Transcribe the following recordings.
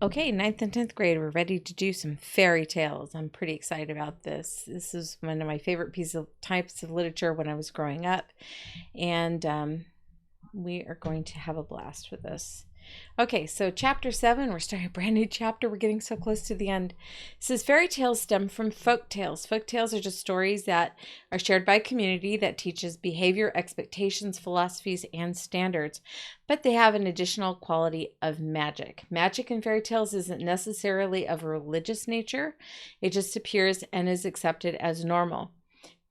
Okay, ninth and 10th grade, we're ready to do some fairy tales. I'm pretty excited about this. This is one of my favorite types of literature when I was growing up, and we are going to have a blast with this. Okay, so chapter 7, we're starting a brand new chapter. We're getting so close to the end. It says fairy tales stem from folk tales. Folk tales are just stories that are shared by a community that teaches behavior, expectations, philosophies, and standards, but they have an additional quality of magic. Magic in fairy tales isn't necessarily of a religious nature. It just appears and is accepted as normal.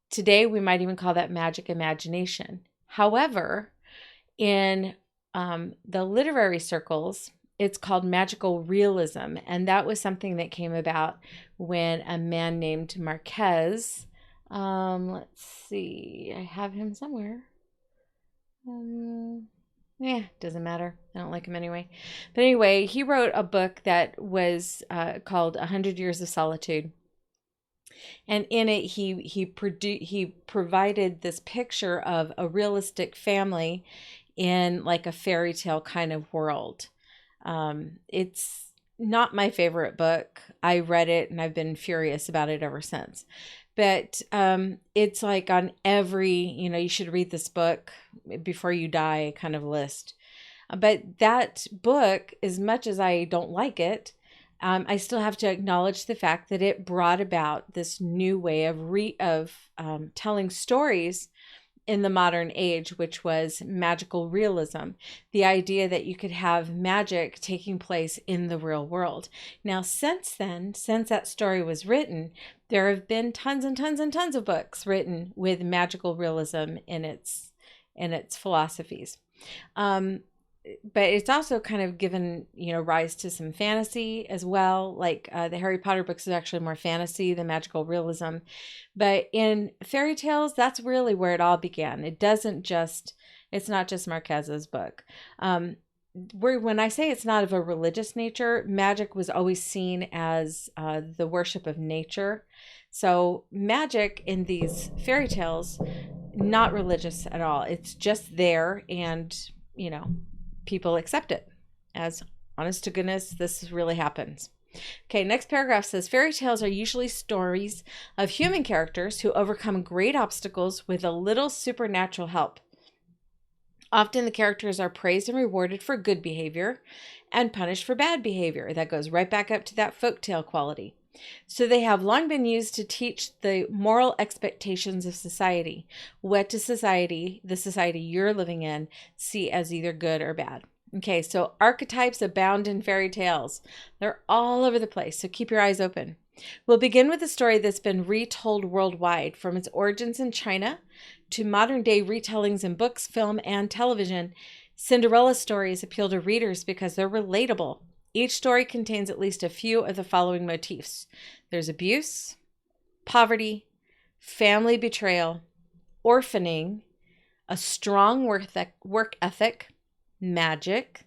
Today, we might even call that magic imagination. However, in the literary circles, it's called magical realism, and that was something that came about when a man named Marquez, let's see, I have him somewhere. Doesn't matter. I don't like him anyway. But anyway, he wrote a book that was called 100 Years of Solitude. And in it, he provided this picture of a realistic family in like a fairy tale kind of world. It's not my favorite book. I read it and I've been furious about it ever since. But it's like on every, you should read this book before you die kind of list. But that book, as much as I don't like it, I still have to acknowledge the fact that it brought about this new way of telling stories in the modern age, which was magical realism. The idea that you could have magic taking place in the real world. Now, since then, since that story was written, there have been tons and tons and tons of books written with magical realism in its philosophies. But it's also kind of given, rise to some fantasy as well. Like the Harry Potter books is actually more fantasy than magical realism. But in fairy tales, that's really where it all began. It's not just Marquez's book. When I say it's not of a religious nature, magic was always seen as the worship of nature. So magic in these fairy tales, not religious at all. It's just there, and, people accept it as honest to goodness, this really happens. Okay, next paragraph says fairy tales are usually stories of human characters who overcome great obstacles with a little supernatural help. Often the characters are praised and rewarded for good behavior and punished for bad behavior. That goes right back up to that folktale quality. So they have long been used to teach the moral expectations of society. What does the society you're living in, see as either good or bad? Okay, so archetypes abound in fairy tales. They're all over the place, so keep your eyes open. We'll begin with a story that's been retold worldwide, from its origins in China to modern-day retellings in books, film, and television. Cinderella stories appeal to readers because they're relatable. Each story contains at least a few of the following motifs. There's abuse, poverty, family betrayal, orphaning, a strong work ethic, magic,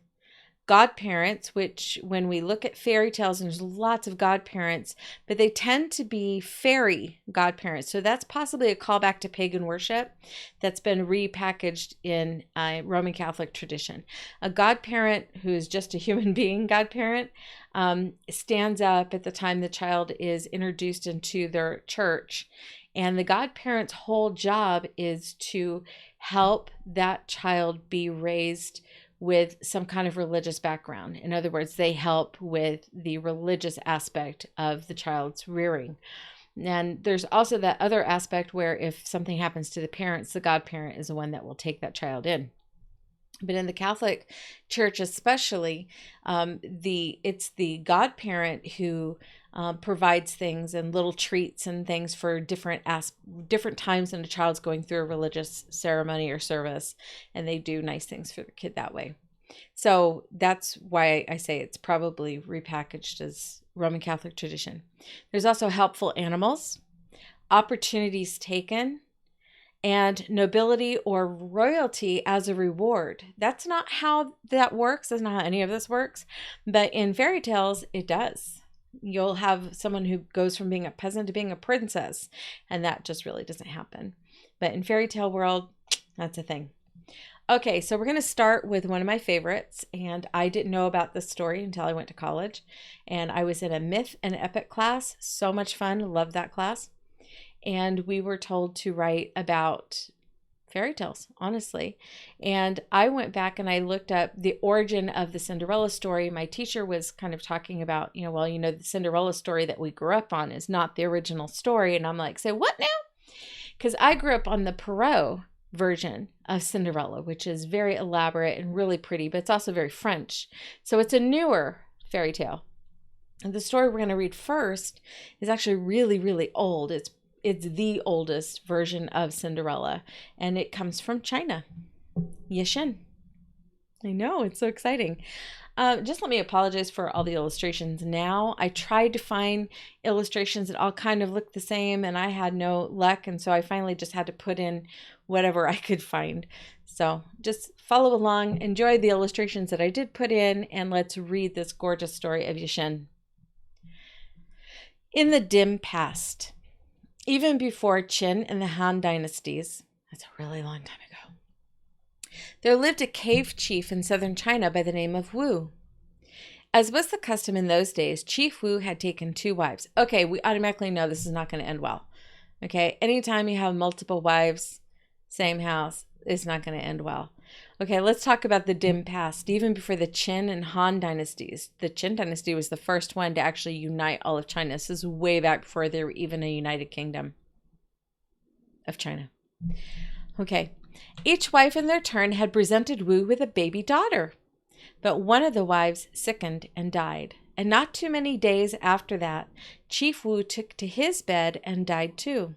godparents, which when we look at fairy tales, there's lots of godparents, but they tend to be fairy godparents. So that's possibly a callback to pagan worship that's been repackaged in Roman Catholic tradition. A godparent who is just a human being godparent stands up at the time the child is introduced into their church. And the godparent's whole job is to help that child be raised with some kind of religious background. In other words, they help with the religious aspect of the child's rearing. And there's also that other aspect where if something happens to the parents, the godparent is the one that will take that child in. But in the Catholic Church especially, it's the godparent who provides things and little treats and things for different times when a child's going through a religious ceremony or service, and they do nice things for the kid that way. So that's why I say it's probably repackaged as Roman Catholic tradition. There's also helpful animals, opportunities taken, and nobility or royalty as a reward. That's not how that works. That's not how any of this works. But in fairy tales, it does. You'll have someone who goes from being a peasant to being a princess, and that just really doesn't happen. But in fairy tale world, that's a thing. Okay, so we're going to start with one of my favorites, and I didn't know about this story until I went to college, and I was in a myth and epic class. So much fun, loved that class. And we were told to write about fairy tales, honestly. And I went back and I looked up the origin of the Cinderella story. My teacher was kind of talking about, the Cinderella story that we grew up on is not the original story. And I'm like, say what now? Because I grew up on the Perrault version of Cinderella, which is very elaborate and really pretty, but it's also very French. So it's a newer fairy tale. And the story we're going to read first is actually really, really old. It's the oldest version of Cinderella, and it comes from China. Shen. I know, it's so exciting. Just let me apologize for all the illustrations now. I tried to find illustrations that all kind of looked the same, and I had no luck, and so I finally just had to put in whatever I could find. So just follow along, enjoy the illustrations that I did put in, and let's read this gorgeous story of Shen. In the dim past, even before Qin and the Han dynasties, that's a really long time ago, there lived a cave chief in southern China by the name of Wu. As was the custom in those days, Chief Wu had taken 2 wives. Okay, we automatically know this is not going to end well. Okay, anytime you have multiple wives, same house, it's not going to end well. Okay, let's talk about the dim past, even before the Qin and Han dynasties. The Qin dynasty was the first one to actually unite all of China. This is way back before there were even a united kingdom of China. Okay, each wife in their turn had presented Wu with a baby daughter. But one of the wives sickened and died. And not too many days after that, Chief Wu took to his bed and died too.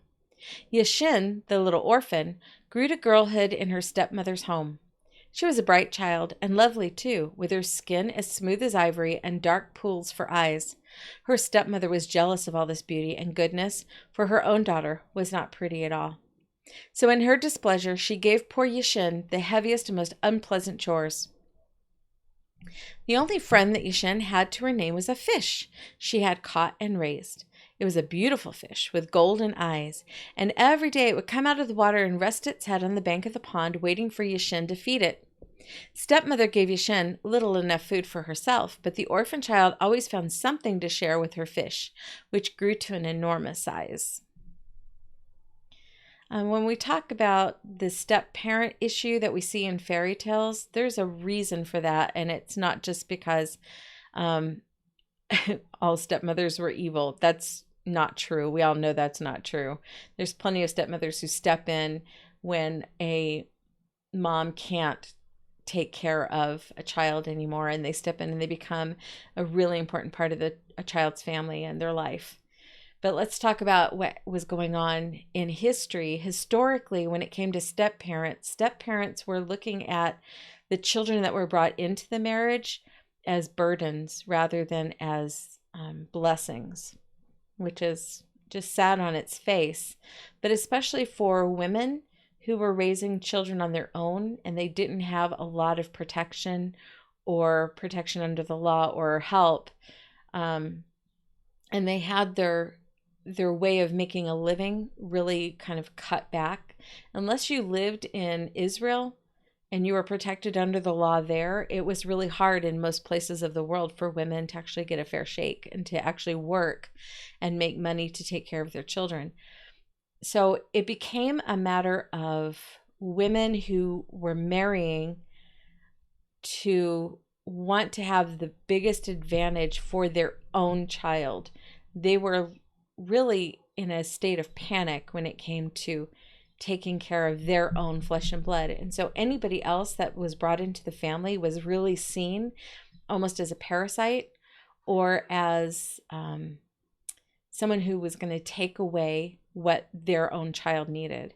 Shen, the little orphan, grew to girlhood in her stepmother's home. She was a bright child and lovely too, with her skin as smooth as ivory and dark pools for eyes. Her stepmother was jealous of all this beauty and goodness, for her own daughter was not pretty at all. So in her displeasure, she gave poor Shen the heaviest and most unpleasant chores. The only friend that Shen had to her name was a fish she had caught and raised. It was a beautiful fish with golden eyes, and every day it would come out of the water and rest its head on the bank of the pond, waiting for Shen to feed it. Stepmother gave Shen little enough food for herself, but the orphan child always found something to share with her fish, which grew to an enormous size. When we talk about the step-parent issue that we see in fairy tales, there's a reason for that, and it's not just because all stepmothers were evil. That's not true. We all know that's not true. There's plenty of stepmothers who step in when a mom can't take care of a child anymore, and they step in and they become a really important part of a child's family and their life. But let's talk about what was going on in history. Historically, when it came to step-parents were looking at the children that were brought into the marriage as burdens rather than as blessings, which is just sad on its face. But especially for women who were raising children on their own and they didn't have a lot of protection or protection under the law or help, and they had their way of making a living really kind of cut back. Unless you lived in Israel and you were protected under the law there, it was really hard in most places of the world for women to actually get a fair shake and to actually work and make money to take care of their children. So it became a matter of women who were marrying to want to have the biggest advantage for their own child. They were really in a state of panic when it came to taking care of their own flesh and blood. And so anybody else that was brought into the family was really seen almost as a parasite or as someone who was going to take away what their own child needed.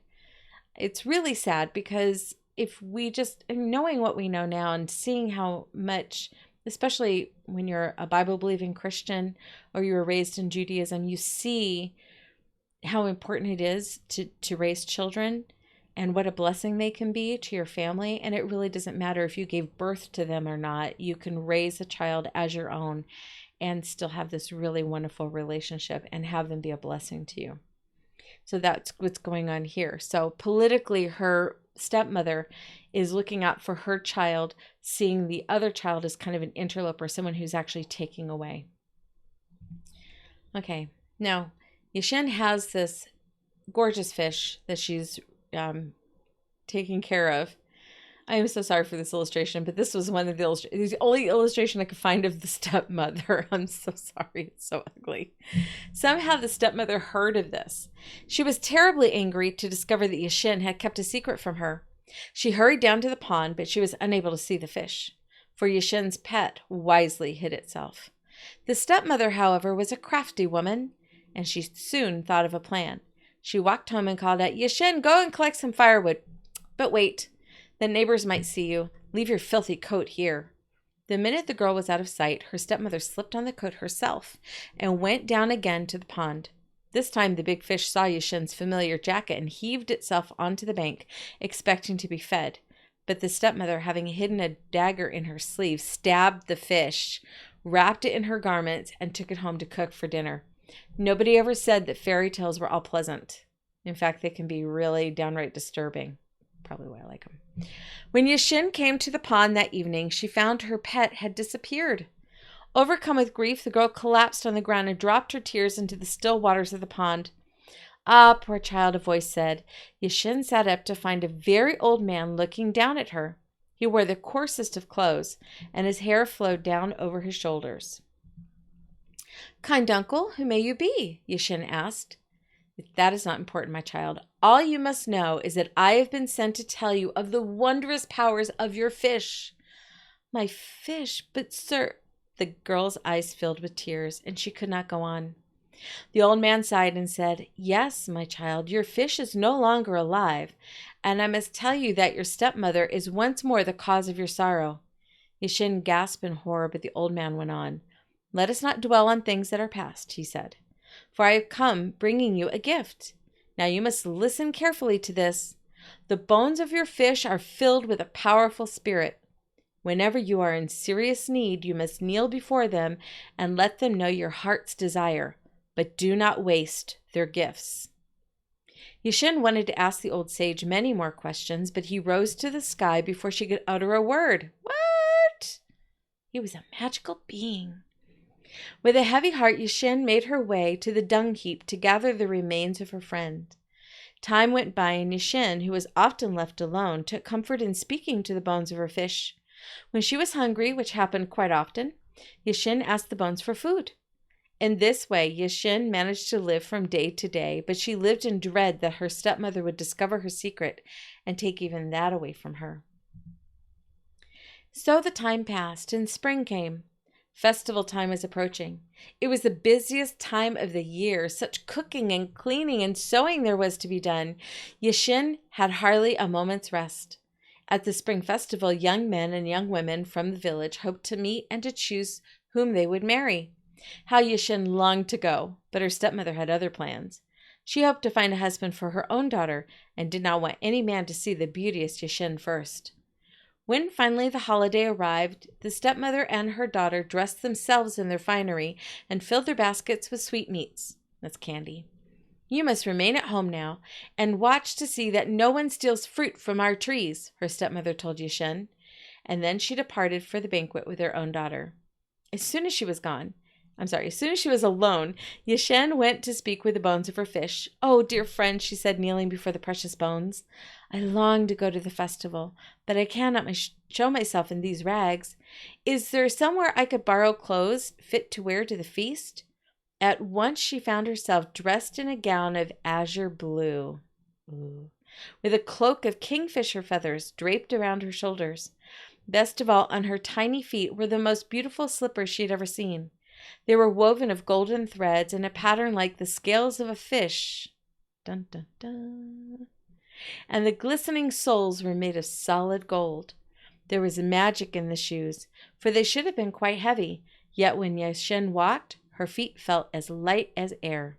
It's really sad because if we just, knowing what we know now and seeing how much, especially when you're a Bible-believing Christian or you were raised in Judaism, you see how important it is to raise children and what a blessing they can be to your family. And it really doesn't matter if you gave birth to them or not. You can raise a child as your own and still have this really wonderful relationship and have them be a blessing to you. So that's what's going on here. So politically, her stepmother is looking out for her child, seeing the other child as kind of an interloper, someone who's actually taking away. Okay, now Shen has this gorgeous fish that she's taking care of. I am so sorry for this illustration, but this was one of the only illustration I could find of the stepmother. I'm so sorry. It's so ugly. Somehow the stepmother heard of this. She was terribly angry to discover that Shen had kept a secret from her. She hurried down to the pond, but she was unable to see the fish, for Shen's pet wisely hid itself. The stepmother, however, was a crafty woman, and she soon thought of a plan. She walked home and called out, "Shen, go and collect some firewood. But wait. The neighbors might see you. Leave your filthy coat here." The minute the girl was out of sight, her stepmother slipped on the coat herself and went down again to the pond. This time the big fish saw Shen's familiar jacket and heaved itself onto the bank, expecting to be fed. But the stepmother, having hidden a dagger in her sleeve, stabbed the fish, wrapped it in her garments, and took it home to cook for dinner. Nobody ever said that fairy tales were all pleasant. In fact, they can be really downright disturbing. Probably why I like them. When Shen came to the pond that evening, she found her pet had disappeared. Overcome with grief, the girl collapsed on the ground and dropped her tears into the still waters of the pond. "Ah, poor child," a voice said. Shen sat up to find a very old man looking down at her. He wore the coarsest of clothes, and his hair flowed down over his shoulders. "Kind uncle, who may you be?" Shen asked. "That is not important, my child. All you must know is that I have been sent to tell you of the wondrous powers of your fish." "My fish? But, sir—" The girl's eyes filled with tears, and she could not go on. The old man sighed and said, "Yes, my child, your fish is no longer alive, and I must tell you that your stepmother is once more the cause of your sorrow." Shen gasped in horror, but the old man went on. "Let us not dwell on things that are past," he said, "for I have come bringing you a gift. Now you must listen carefully to this. The bones of your fish are filled with a powerful spirit. Whenever you are in serious need, you must kneel before them and let them know your heart's desire, but do not waste their gifts." Shen wanted to ask the old sage many more questions, but he rose to the sky before she could utter a word. What? He was a magical being. With a heavy heart, Shen made her way to the dung heap to gather the remains of her friend. Time went by, and Shen, who was often left alone, took comfort in speaking to the bones of her fish. When she was hungry, which happened quite often, Shen asked the bones for food. In this way, Shen managed to live from day to day, but she lived in dread that her stepmother would discover her secret and take even that away from her. So the time passed, and spring came. Festival time was approaching. It was the busiest time of the year. Such cooking and cleaning and sewing there was to be done. Shen had hardly a moment's rest. At the spring festival, young men and young women from the village hoped to meet and to choose whom they would marry. How Shen longed to go, but her stepmother had other plans. She hoped to find a husband for her own daughter and did not want any man to see the beauteous Shen first. When finally the holiday arrived, the stepmother and her daughter dressed themselves in their finery and filled their baskets with sweetmeats. That's candy. "You must remain at home now and watch to see that no one steals fruit from our trees," her stepmother told Shen, and then she departed for the banquet with her own daughter. As soon as she was alone, Shen went to speak with the bones of her fish. "Oh, dear friend," she said, kneeling before the precious bones, "I long to go to the festival, but I cannot show myself in these rags. Is there somewhere I could borrow clothes fit to wear to the feast?" At once she found herself dressed in a gown of azure blue, with a cloak of kingfisher feathers draped around her shoulders. Best of all, on her tiny feet were the most beautiful slippers she had ever seen. They were woven of golden threads in a pattern like the scales of a fish. Dun, dun, dun. And the glistening soles were made of solid gold. There was magic in the shoes, for they should have been quite heavy, yet when Shen walked, her feet felt as light as air.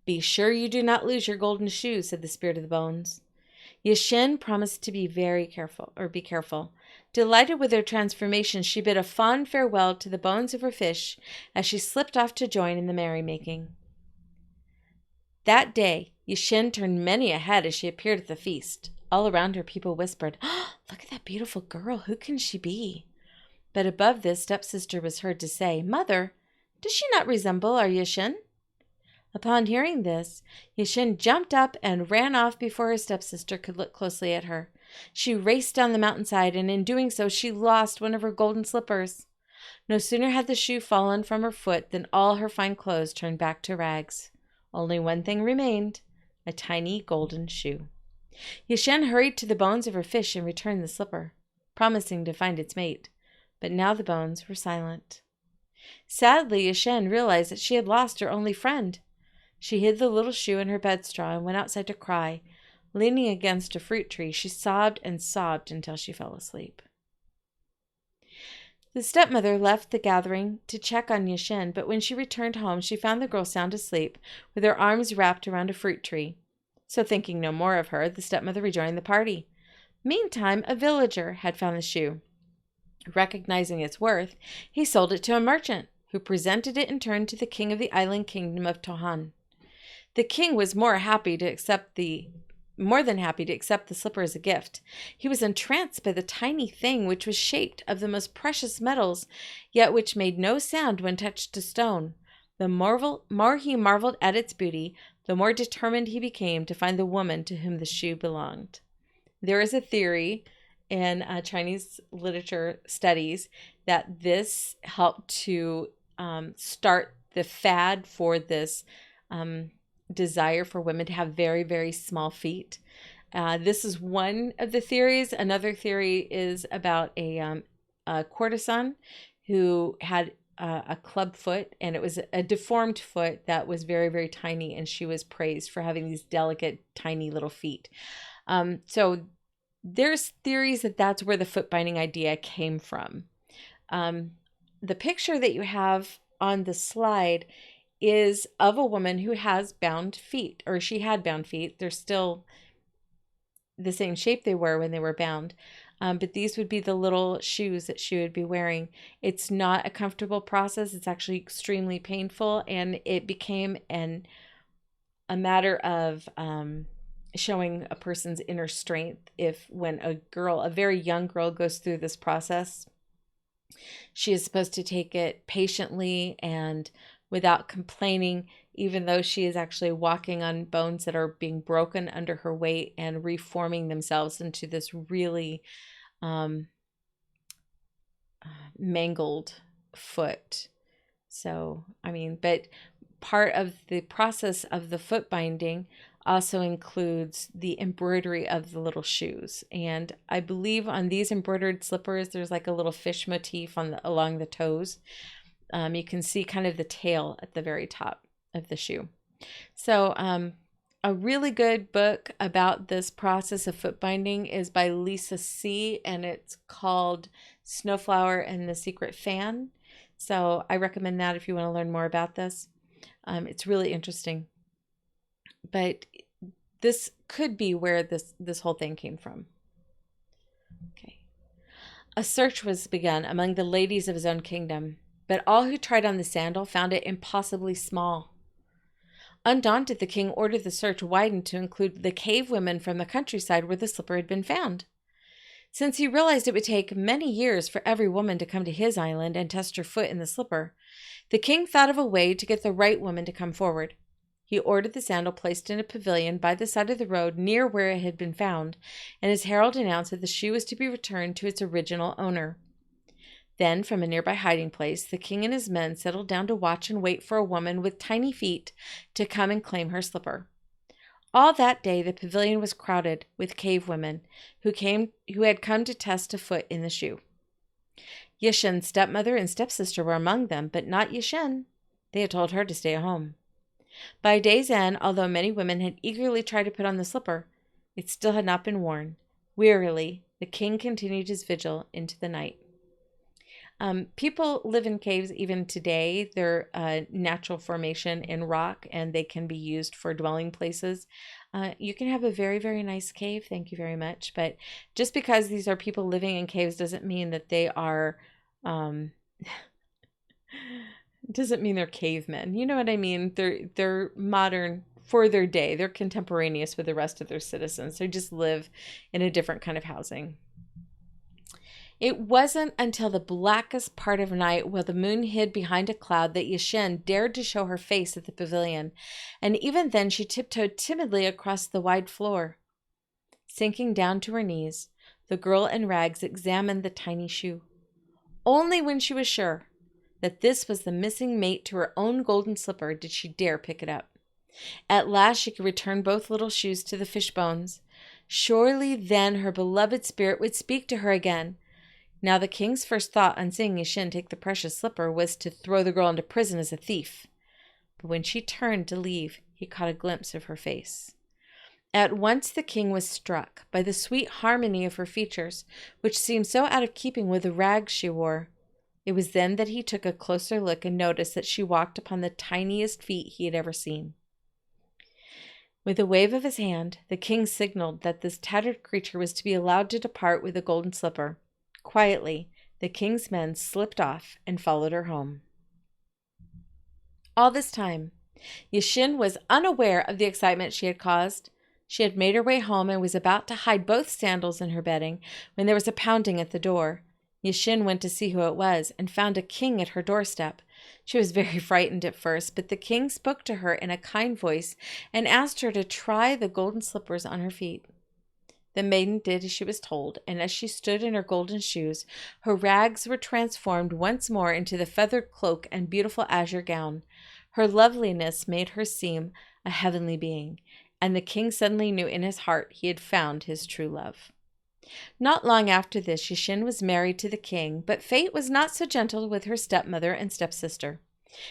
"Be sure you do not lose your golden shoes," said the spirit of the bones. Shen promised to be careful. Delighted with her transformation, she bid a fond farewell to the bones of her fish as she slipped off to join in the merrymaking. That day, Shen turned many a head as she appeared at the feast. All around her, people whispered, "Oh, look at that beautiful girl. Who can she be?" But above this, stepsister was heard to say, "Mother, does she not resemble our Yashin?" Upon hearing this, Yashin jumped up and ran off before her stepsister could look closely at her. She raced down the mountainside, and in doing so, she lost one of her golden slippers. No sooner had the shoe fallen from her foot than all her fine clothes turned back to rags. Only one thing remained, a tiny golden shoe. Yashin hurried to the bones of her fish and returned the slipper, promising to find its mate. But now the bones were silent. Sadly, Yashin realized that she had lost her only friend. She hid the little shoe in her bedstraw and went outside to cry. Leaning against a fruit tree, she sobbed and sobbed until she fell asleep. The stepmother left the gathering to check on Yashin, but when she returned home, she found the girl sound asleep, with her arms wrapped around a fruit tree. So thinking no more of her, the stepmother rejoined the party. Meantime, a villager had found the shoe. Recognizing its worth, he sold it to a merchant, who presented it in turn to the king of the island kingdom of Tohan. The king was more than happy to accept the slipper as a gift. He was entranced by the tiny thing, which was shaped of the most precious metals, yet which made no sound when touched to stone. The more he marveled at its beauty, the more determined he became to find the woman to whom the shoe belonged. There is a theory in Chinese literature studies that this helped to start the fad for this desire for women to have very, very small feet. This is one of the theories. Another theory is about a courtesan who had a club foot, and it was a deformed foot that was very, very tiny, and she was praised for having these delicate, tiny little feet. So there's theories that that's where the foot binding idea came from. The picture that you have on the slide is of a woman who has bound feet, or she had bound feet. They're still the same shape they were when they were bound. But these would be the little shoes that she would be wearing. It's not a comfortable process. It's actually extremely painful, and it became a matter of showing a person's inner strength. When a very young girl goes through this process, she is supposed to take it patiently and without complaining, even though she is actually walking on bones that are being broken under her weight and reforming themselves into this really mangled foot. So, but part of the process of the foot binding also includes the embroidery of the little shoes. And I believe on these embroidered slippers, there's like a little fish motif along the toes. You can see kind of the tail at the very top of the shoe. So a really good book about this process of foot binding is by Lisa C., and it's called Snowflower and the Secret Fan. So I recommend that if you want to learn more about this. It's really interesting. But this could be where this whole thing came from. Okay. A search was begun among the ladies of his own kingdom, but all who tried on the sandal found it impossibly small. Undaunted, the king ordered the search widened to include the cave women from the countryside where the slipper had been found. Since he realized it would take many years for every woman to come to his island and test her foot in the slipper, the king thought of a way to get the right woman to come forward. He ordered the sandal placed in a pavilion by the side of the road near where it had been found, and his herald announced that the shoe was to be returned to its original owner. Then, from a nearby hiding place, the king and his men settled down to watch and wait for a woman with tiny feet to come and claim her slipper. All that day, the pavilion was crowded with cave women who had come to test a foot in the shoe. Yashin's stepmother and stepsister were among them, but not Yashin. They had told her to stay at home. By day's end, although many women had eagerly tried to put on the slipper, it still had not been worn. Wearily, the king continued his vigil into the night. People live in caves even today. They're a natural formation in rock, and they can be used for dwelling places. You can have a very, very nice cave. Thank you very much. But just because these are people living in caves doesn't mean that they are, doesn't mean they're cavemen. You know what I mean? They're modern for their day. They're contemporaneous with the rest of their citizens. They just live in a different kind of housing. It wasn't until the blackest part of night, while the moon hid behind a cloud, that Shen dared to show her face at the pavilion, and even then she tiptoed timidly across the wide floor. Sinking down to her knees, the girl in rags examined the tiny shoe. Only when she was sure that this was the missing mate to her own golden slipper did she dare pick it up. At last she could return both little shoes to the fish bones. Surely then her beloved spirit would speak to her again. Now the king's first thought on seeing Shen take the precious slipper was to throw the girl into prison as a thief. But when she turned to leave, he caught a glimpse of her face. At once the king was struck by the sweet harmony of her features, which seemed so out of keeping with the rags she wore. It was then that he took a closer look and noticed that she walked upon the tiniest feet he had ever seen. With a wave of his hand, the king signaled that this tattered creature was to be allowed to depart with the golden slipper. Quietly, the king's men slipped off and followed her home. All this time, Shen was unaware of the excitement she had caused. She had made her way home and was about to hide both sandals in her bedding when there was a pounding at the door. Shen went to see who it was and found a king at her doorstep. She was very frightened at first, but the king spoke to her in a kind voice and asked her to try the golden slippers on her feet. The maiden did as she was told, and as she stood in her golden shoes, her rags were transformed once more into the feathered cloak and beautiful azure gown. Her loveliness made her seem a heavenly being, and the king suddenly knew in his heart he had found his true love. Not long after this, Shen was married to the king, but fate was not so gentle with her stepmother and stepsister.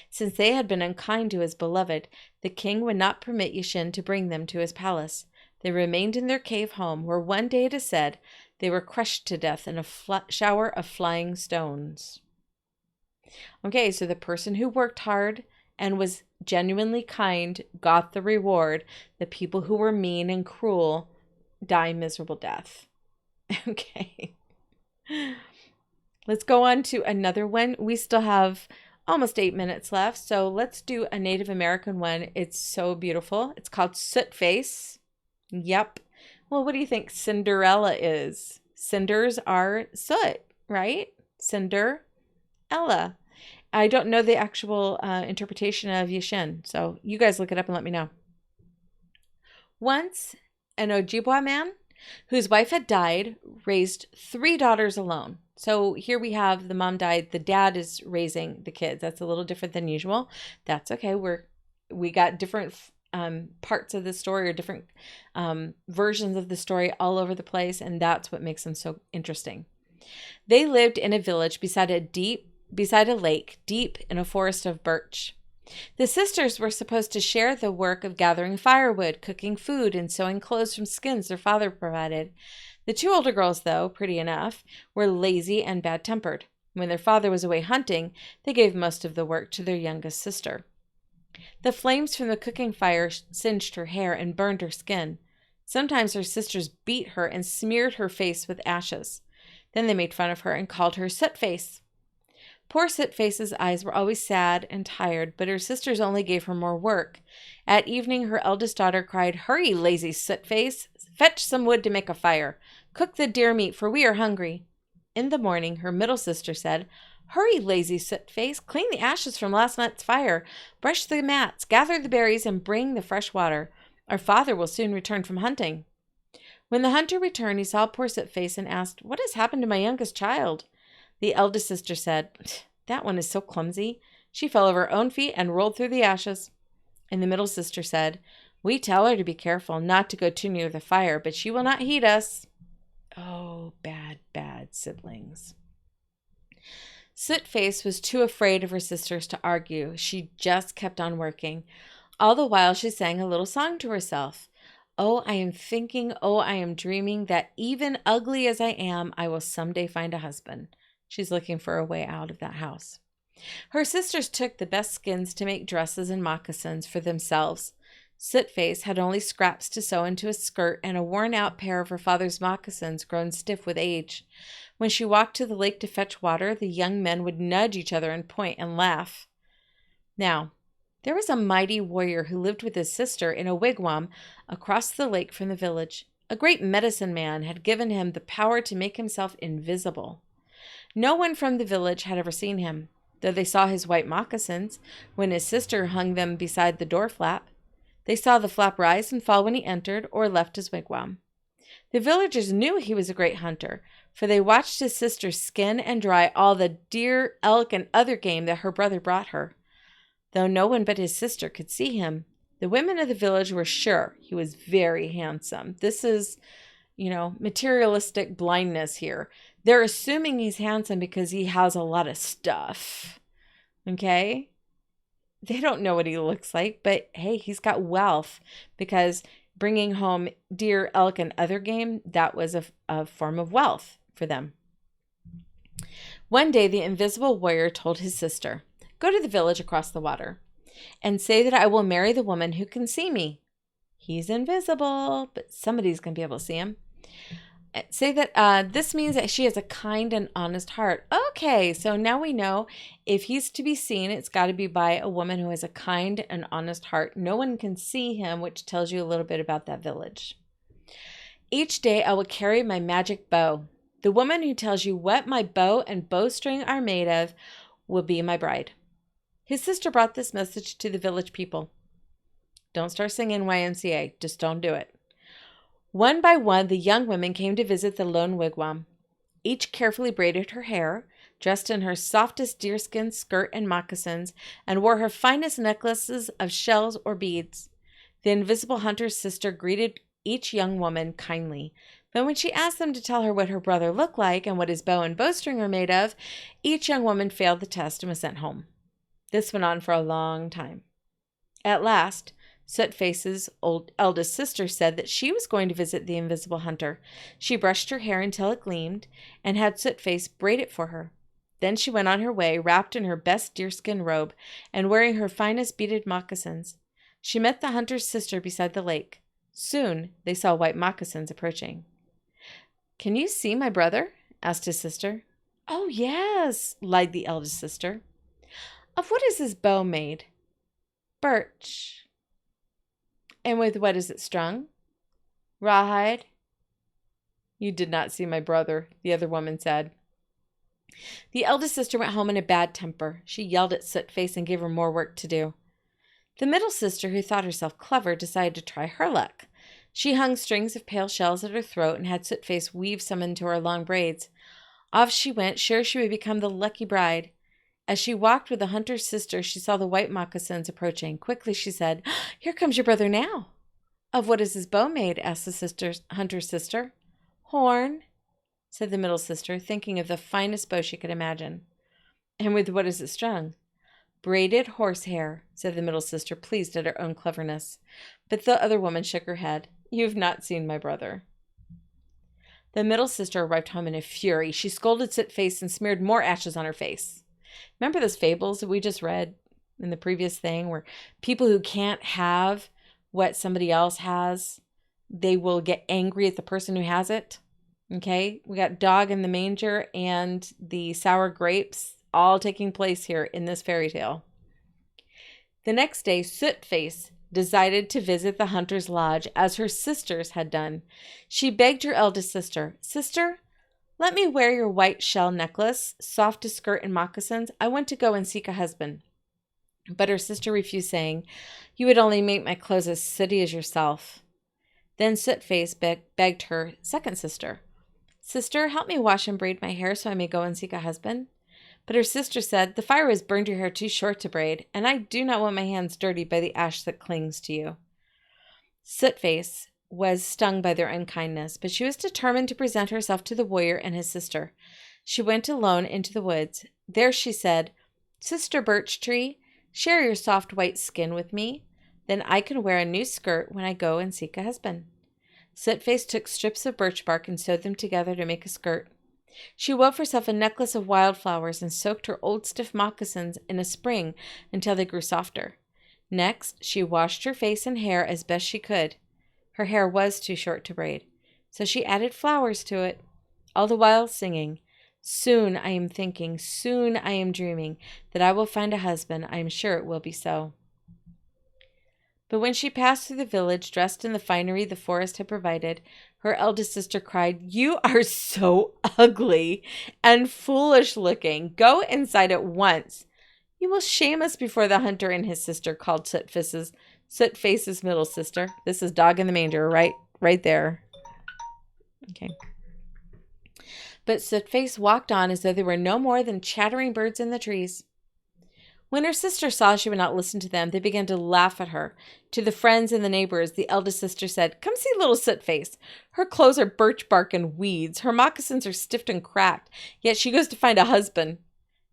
Since they had been unkind to his beloved, the king would not permit Shen to bring them to his palace. They remained in their cave home, where one day, it is said, they were crushed to death in a shower of flying stones. Okay, so the person who worked hard and was genuinely kind got the reward. The people who were mean and cruel die miserable death. Okay. Let's go on to another one. We still have almost 8 minutes left, so let's do a Native American one. It's so beautiful. It's called Sootface. Yep. Well, what do you think Cinderella is? Cinders are soot, right? Cinderella. I don't know the actual interpretation of Shen, so you guys look it up and let me know. Once, an Ojibwa man whose wife had died raised 3 daughters alone. So here we have the mom died, the dad is raising the kids. That's a little different than usual. That's okay. We got different parts of the story, or different versions of the story all over the place, and that's what makes them so interesting. They lived in a village beside a lake, deep in a forest of birch. The sisters were supposed to share the work of gathering firewood, cooking food, and sewing clothes from skins their father provided. The 2 older girls, though pretty enough, were lazy and bad-tempered. When their father was away hunting, they gave most of the work to their youngest sister. The flames from the cooking fire singed her hair and burned her skin. Sometimes her sisters beat her and smeared her face with ashes. Then they made fun of her and called her Sootface. Poor Sootface's eyes were always sad and tired, but her sisters only gave her more work. At evening, her eldest daughter cried, "Hurry, lazy Sootface! Fetch some wood to make a fire. Cook the deer meat, for we are hungry." In the morning, her middle sister said, "Hurry, lazy Sootface! Clean the ashes from last night's fire. Brush the mats, gather the berries, and bring the fresh water. Our father will soon return from hunting." When the hunter returned, he saw poor Sootface and asked, "What has happened to my youngest child?" The eldest sister said, "That one is so clumsy. She fell over her own feet and rolled through the ashes." And the middle sister said, "We tell her to be careful, not to go too near the fire, but she will not heed us." Oh, bad, bad siblings. Sootface was too afraid of her sisters to argue. She just kept on working. All the while she sang a little song to herself. "Oh, I am thinking, oh, I am dreaming that even ugly as I am, I will someday find a husband." She's looking for a way out of that house. Her sisters took the best skins to make dresses and moccasins for themselves. Sootface had only scraps to sew into a skirt and a worn-out pair of her father's moccasins grown stiff with age. When she walked to the lake to fetch water, the young men would nudge each other and point and laugh. Now, There was a mighty warrior who lived with his sister in a wigwam across the lake from the village. A great medicine man had given him the power to make himself invisible. No one from the village had ever seen him, though they saw his white moccasins when his sister hung them beside the door flap. They saw the flap rise and fall when he entered or left his wigwam. The villagers knew he was a great hunter, for they watched his sister skin and dry all the deer, elk, and other game that her brother brought her. Though no one but his sister could see him, the women of the village were sure he was very handsome. This is, materialistic blindness here. They're assuming he's handsome because he has a lot of stuff. Okay? They don't know what he looks like, but hey, he's got wealth because bringing home deer, elk, and other game, that was a form of wealth for them. One day, the invisible warrior told his sister, "Go to the village across the water and say that I will marry the woman who can see me." He's invisible, but somebody's going to be able to see him. Say that this means that she has a kind and honest heart. Okay, so now we know if he's to be seen, it's got to be by a woman who has a kind and honest heart. No one can see him, which tells you a little bit about that village. Each day I will carry my magic bow. The woman who tells you what my bow and bowstring are made of will be my bride. His sister brought this message to the village people. Don't start singing YMCA. Just don't do it. One by one, the young women came to visit the lone wigwam. Each carefully braided her hair, dressed in her softest deerskin skirt and moccasins, and wore her finest necklaces of shells or beads. The invisible hunter's sister greeted each young woman kindly, but when she asked them to tell her what her brother looked like and what his bow and bowstring were made of, each young woman failed the test and was sent home. This went on for a long time. At last, Sootface's eldest sister said that she was going to visit the invisible hunter. She brushed her hair until it gleamed and had Sootface braid it for her. Then she went on her way, wrapped in her best deerskin robe and wearing her finest beaded moccasins. She met the hunter's sister beside the lake. Soon they saw white moccasins approaching. "Can you see my brother?" asked his sister. "Oh, yes," lied the eldest sister. "Of what is his bow made?" "Birch." "And with what is it strung?" "Rawhide." "You did not see my brother," the other woman said. The eldest sister went home in a bad temper. She yelled at Sootface and gave her more work to do. The middle sister, who thought herself clever, decided to try her luck. She hung strings of pale shells at her throat and had Sootface weave some into her long braids. Off she went, sure she would become the lucky bride. As she walked with the hunter's sister, she saw the white moccasins approaching. Quickly she said, "Here comes your brother now." "Of what is his bow made?" asked the hunter's sister. "Horn," said the middle sister, thinking of the finest bow she could imagine. "And with what is it strung?" "Braided horsehair," said the middle sister, pleased at her own cleverness. But the other woman shook her head. "You've not seen my brother." The middle sister arrived home in a fury. She scolded Sootface and smeared more ashes on her face. Remember those fables that we just read in the previous thing where people who can't have what somebody else has, they will get angry at the person who has it? Okay, we got Dog in the Manger and the sour grapes all taking place here in this fairy tale. The next day, Sootface decided to visit the hunter's lodge as her sisters had done. She begged her eldest sister, "Sister, let me wear your white shell necklace, softest skirt, and moccasins. I want to go and seek a husband." But her sister refused, saying, "You would only make my clothes as sooty as yourself." Then Sootface begged her second sister, "Sister, help me wash and braid my hair so I may go and seek a husband." But her sister said, "The fire has burned your hair too short to braid, and I do not want my hands dirty by the ash that clings to you." Sootface was stung by their unkindness, but she was determined to present herself to the warrior and his sister. She went alone into the woods. There she said, "Sister Birch Tree, share your soft white skin with me. Then I can wear a new skirt when I go and seek a husband." Sootface took strips of birch bark and sewed them together to make a skirt. She wove herself a necklace of wildflowers and soaked her old stiff moccasins in a spring until they grew softer. Next, she washed her face and hair as best she could. Her hair was too short to braid, so she added flowers to it, all the while singing, "Soon I am thinking, soon I am dreaming, that I will find a husband. I am sure it will be so." But when she passed through the village, dressed in the finery the forest had provided, her eldest sister cried, "You are so ugly and foolish looking. Go inside at once. You will shame us before the hunter and his sister," called Sootface's middle sister. This is Dog in the Manger, right there. Okay. But Sootface walked on as though there were no more than chattering birds in the trees. When her sister saw she would not listen to them, they began to laugh at her. To the friends and the neighbors, the eldest sister said, "Come see little Sootface. Her clothes are birch bark and weeds. Her moccasins are stiff and cracked, yet she goes to find a husband."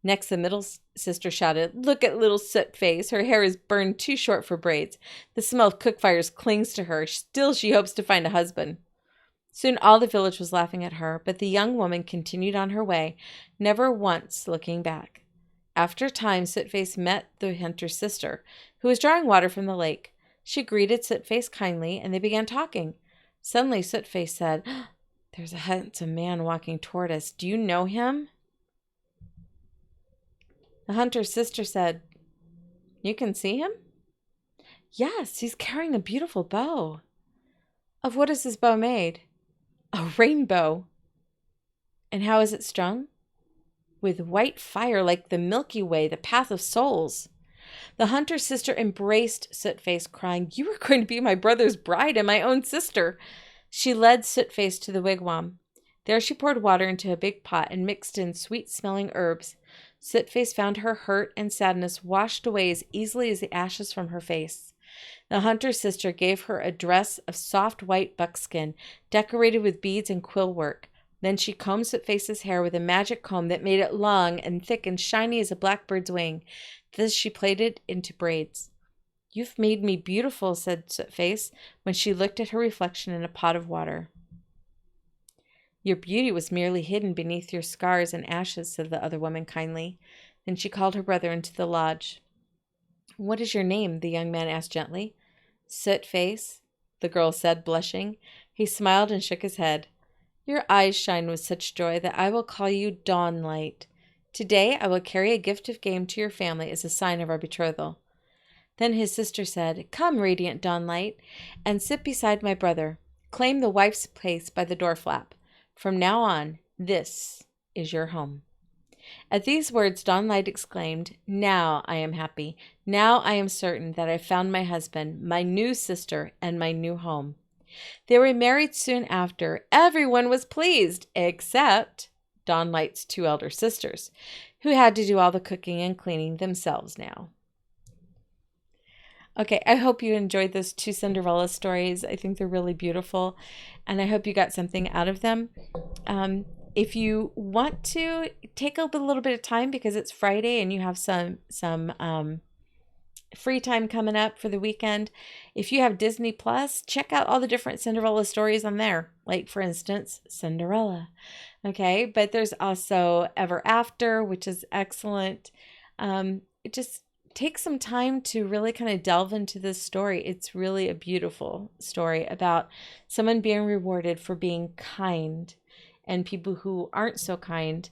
Next, the middle sister shouted, "Look at little Sootface. Her hair is burned too short for braids. The smell of cook fires clings to her. Still she hopes to find a husband." Soon all the village was laughing at her, but the young woman continued on her way, never once looking back. After a time, Sootface met the hunter's sister, who was drawing water from the lake. She greeted Sootface kindly, and they began talking. Suddenly, Sootface said, "There's a handsome man walking toward us. Do you know him?" The hunter's sister said, "You can see him?" "Yes, he's carrying a beautiful bow." "Of what is his bow made?" "A rainbow." "And how is it strung?" "With white fire like the Milky Way, the path of souls." The hunter's sister embraced Sootface, crying, "You are going to be my brother's bride and my own sister." She led Sootface to the wigwam. There she poured water into a big pot and mixed in sweet-smelling herbs. Sootface found her hurt and sadness washed away as easily as the ashes from her face. The hunter's sister gave her a dress of soft white buckskin, decorated with beads and quill work. Then she combed Sootface's hair with a magic comb that made it long and thick and shiny as a blackbird's wing. This she plaited into braids. "You've made me beautiful," said Sootface, when she looked at her reflection in a pot of water. "Your beauty was merely hidden beneath your scars and ashes," said the other woman kindly. Then she called her brother into the lodge. "What is your name?" the young man asked gently. "Sootface," the girl said, blushing. He smiled and shook his head. "Your eyes shine with such joy that I will call you Dawnlight. Today I will carry a gift of game to your family as a sign of our betrothal." Then his sister said, "Come, radiant Dawnlight, and sit beside my brother. Claim the wife's place by the door flap. From now on, this is your home." At these words, Dawnlight exclaimed, "Now I am happy. Now I am certain that I found my husband, my new sister, and my new home." They were married soon after. Everyone was pleased, except Dawnlight's two elder sisters, who had to do all the cooking and cleaning themselves now. Okay, I hope you enjoyed those two Cinderella stories. I think they're really beautiful, and I hope you got something out of them. If you want to take a little bit of time because it's Friday and you have some free time coming up for the weekend, if you have Disney Plus, check out all the different Cinderella stories on there. Like, for instance, Cinderella. Okay, but there's also Ever After, which is excellent. Just take some time to really kind of delve into this story. It's really a beautiful story about someone being rewarded for being kind and people who aren't so kind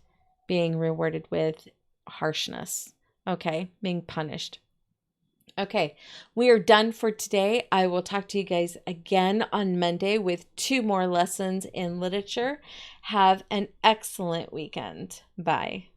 being rewarded with harshness. Okay, being punished. Okay, we are done for today. I will talk to you guys again on Monday with 2 more lessons in literature. Have an excellent weekend. Bye.